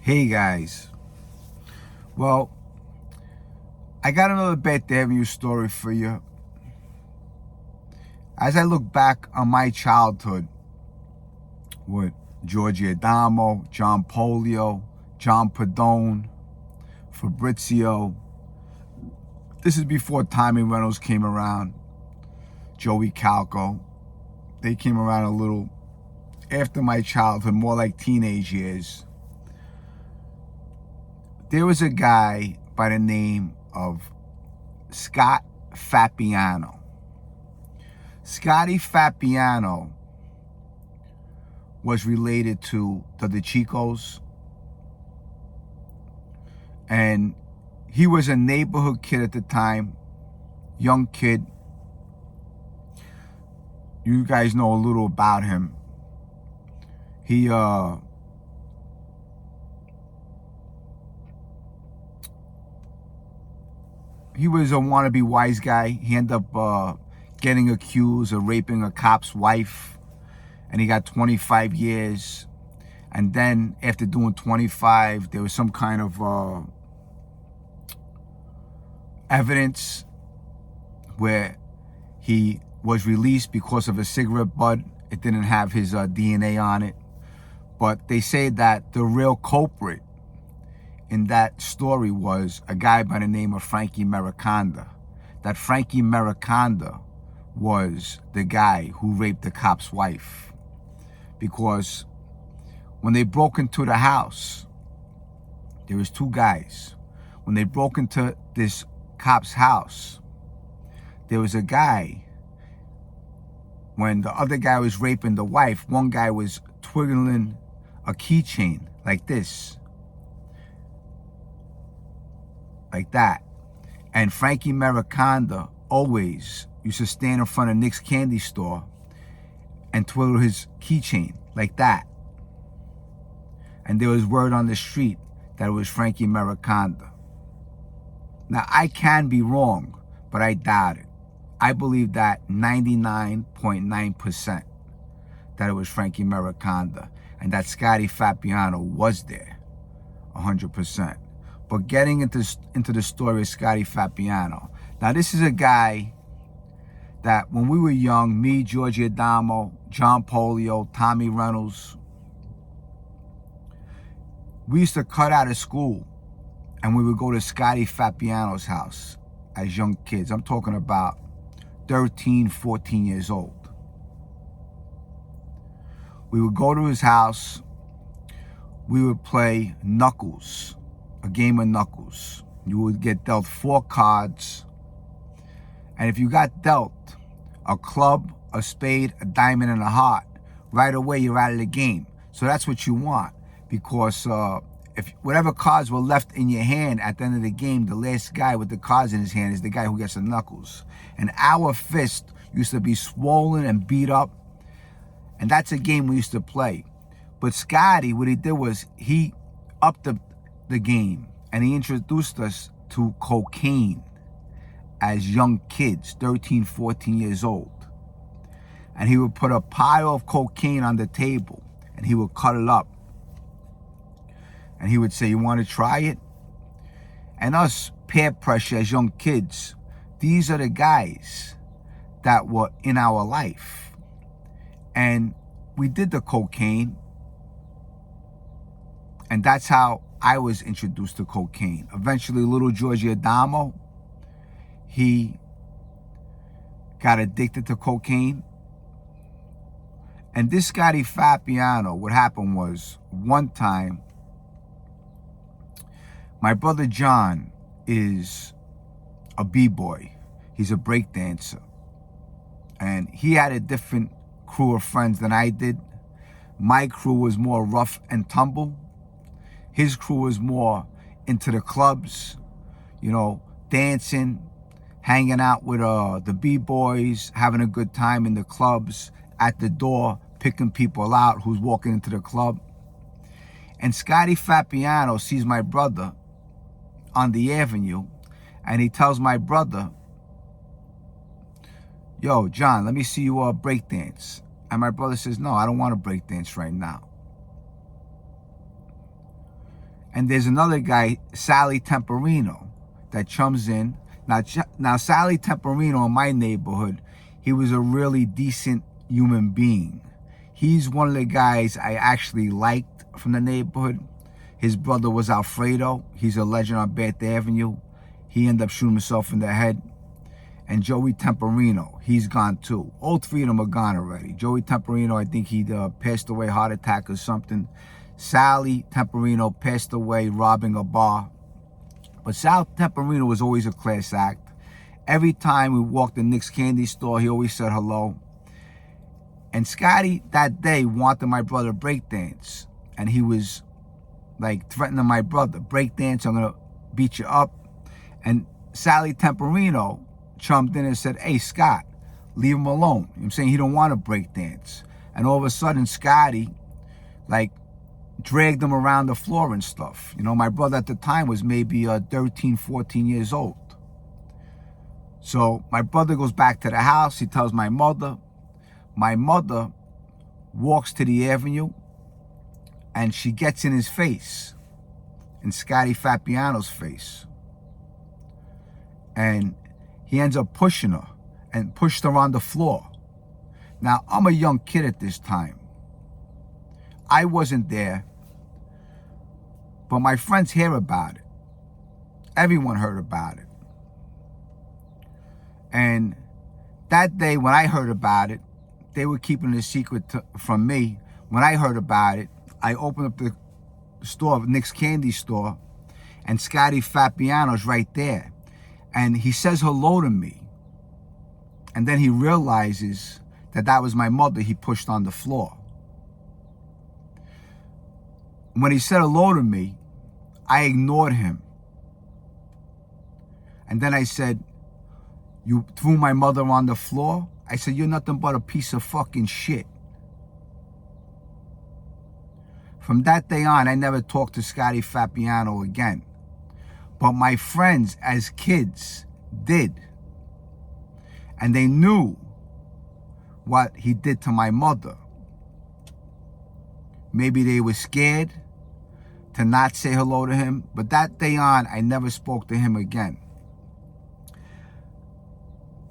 Hey guys, well, I got another Bath Ave story for you. As I look back on my childhood with Georgie Adamo, John Polio, John Padone, Fabrizio, this is before Tommy Reynolds came around, Joey Calco. They came around a little after my childhood, more like teenage years. There was a guy by the name of Scott Fappiano. Scotty Fappiano was related to the Chicos, and he was a neighborhood kid at the time, young kid. You guys know a little about him. He was a wannabe wise guy. He ended up getting accused of raping a cop's wife, and he got 25 years. And then after doing 25, there was some kind of evidence where he was released because of a cigarette butt. It didn't have his DNA on it. But they say that the real culprit in that story was a guy by the name of Frankie Mariconda. That Frankie Mariconda was the guy who raped the cop's wife. Because when they broke into the house, there was two guys. When they broke into this cop's house, there was a guy. When the other guy was raping the wife, one guy was twiddling a keychain like this. Like that. And Frankie Mariconda always used to stand in front of Nick's candy store and twiddle his keychain like that. And there was word on the street that it was Frankie Mariconda. Now, I can be wrong, but I doubt it. I believe that 99.9% that it was Frankie Mariconda and that Scotty Fappiano was there 100%. But getting into the story of Scotty Fappiano. Now, this is a guy that when we were young, me, Georgie Adamo, John Polio, Tommy Reynolds, we used to cut out of school and we would go to Scotty Fappiano's house as young kids. I'm talking about 13, 14 years old. We would go to his house. We would play Knuckles, a game of Knuckles. You would get dealt 4 cards. And if you got dealt a club, a spade, a diamond, and a heart, right away you're out of the game. So that's what you want. Because if whatever cards were left in your hand at the end of the game, the last guy with the cards in his hand is the guy who gets the knuckles. And our fist used to be swollen and beat up. And that's a game we used to play. But Scotty, what he did was he upped the game. And he introduced us to cocaine as young kids, 13, 14 years old. And he would put a pile of cocaine on the table. And he would cut it up. And he would say, you want to try it? And us, peer pressure as young kids, these are the guys that were in our life. And we did the cocaine. And that's how I was introduced to cocaine. Eventually, little Georgie Adamo, he got addicted to cocaine. And this Scotty Fappiano, what happened was, one time, my brother John is a b-boy. He's a breakdancer. And he had a different crew of friends than I did. My crew was more rough and tumble. His crew was more into the clubs, you know, dancing, hanging out with the b-boys, having a good time in the clubs, at the door, picking people out who's walking into the club. And Scotty Fappiano sees my brother on the avenue, and he tells my brother, yo, John, let me see you breakdance. And my brother says, no, I don't want to breakdance right now. And there's another guy, Sally Temperino, that chums in. Now Sally Temperino in my neighborhood, he was a really decent human being. He's one of the guys I actually liked from the neighborhood. His brother was Alfredo. He's a legend on Bath Avenue. He ended up shooting himself in the head. And Joey Temperino, he's gone too. All three of them are gone already. Joey Temperino, I think he passed away, heart attack or something. Sally Temperino passed away robbing a bar. But Sal Temperino was always a class act. Every time we walked in Nick's candy store, he always said hello. And Scotty that day wanted my brother to break dance. And he was like threatening my brother, break dance, I'm gonna beat you up. And Sally Temperino chumped in and said, hey, Scott, leave him alone. You know what I'm saying? He don't want to break dance. And all of a sudden, Scotty, like, dragged him around the floor and stuff. You know, my brother at the time was maybe 13, 14 years old. So my brother goes back to the house. He tells my mother. My mother walks to the avenue, and she gets in his face, in Scotty Fappiano's face. And he ends up pushing her and pushed her on the floor. Now, I'm a young kid at this time. I wasn't there, but my friends hear about it. Everyone heard about it. And that day when I heard about it, they were keeping it a secret from me. When I heard about it, I opened up the store, Nick's candy store, and Scotty Fappiano's right there. And he says hello to me. And then he realizes that that was my mother he pushed on the floor. When he said hello to me, I ignored him. And then I said, you threw my mother on the floor? I said, you're nothing but a piece of fucking shit. From that day on, I never talked to Scotty Fappiano again. But my friends as kids did. And they knew what he did to my mother. Maybe they were scared to not say hello to him. But that day on, I never spoke to him again.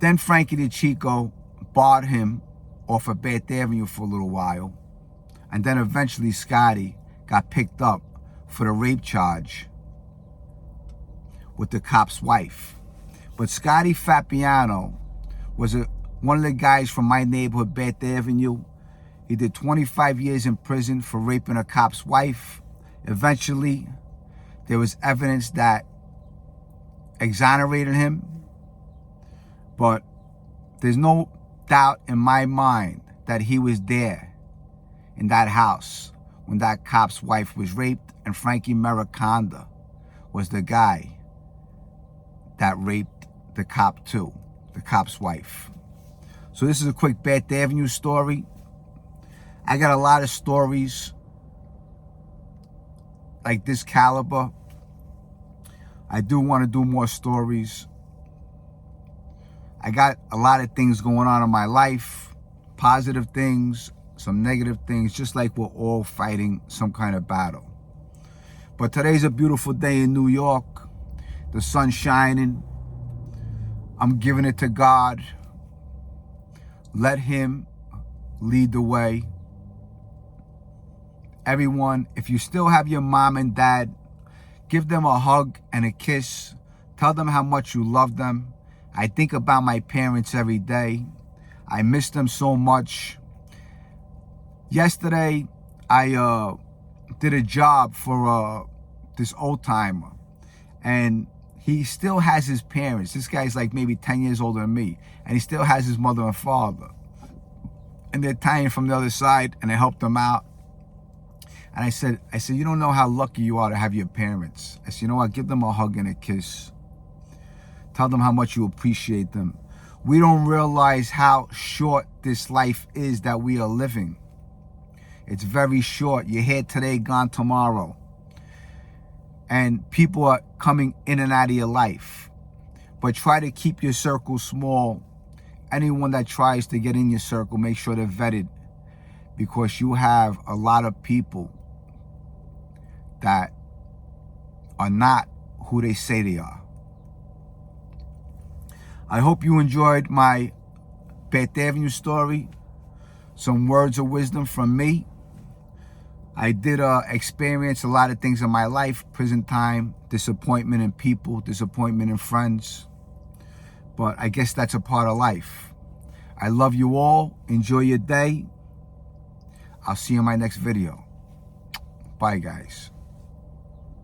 Then Frankie the Chico barred him off of Bath Avenue for a little while. And then eventually Scotty got picked up for the rape charge with the cop's wife. But Scotty Fappiano was one of the guys from my neighborhood, Bath Avenue. He did 25 years in prison for raping a cop's wife. Eventually, there was evidence that exonerated him. But there's no doubt in my mind that he was there in that house when that cop's wife was raped, and Frankie Mericonda was the guy that raped the cop too, the cop's wife. So this is a quick Bath Avenue story. I got a lot of stories like this caliber. I do want to do more stories. I got a lot of things going on in my life, positive things, some negative things, just like we're all fighting some kind of battle. But today's a beautiful day in New York. The sun's shining. I'm giving it to God. Let him lead the way. Everyone, if you still have your mom and dad, give them a hug and a kiss. Tell them how much you love them. I think about my parents every day. I miss them so much. Yesterday, I did a job for this old timer, and he still has his parents. This guy's like maybe 10 years older than me, and he still has his mother and father. And they're Italian from the other side, and I helped them out. And I said, you don't know how lucky you are to have your parents. I said, you know what, give them a hug and a kiss. Tell them how much you appreciate them. We don't realize how short this life is that we are living. It's very short. You're here today, gone tomorrow. And people are coming in and out of your life. But try to keep your circle small. Anyone that tries to get in your circle, make sure they're vetted. Because you have a lot of people that are not who they say they are. I hope you enjoyed my Bath Avenue story. Some words of wisdom from me. I did experience a lot of things in my life. Prison time, disappointment in people, disappointment in friends. But I guess that's a part of life. I love you all. Enjoy your day. I'll see you in my next video. Bye, guys.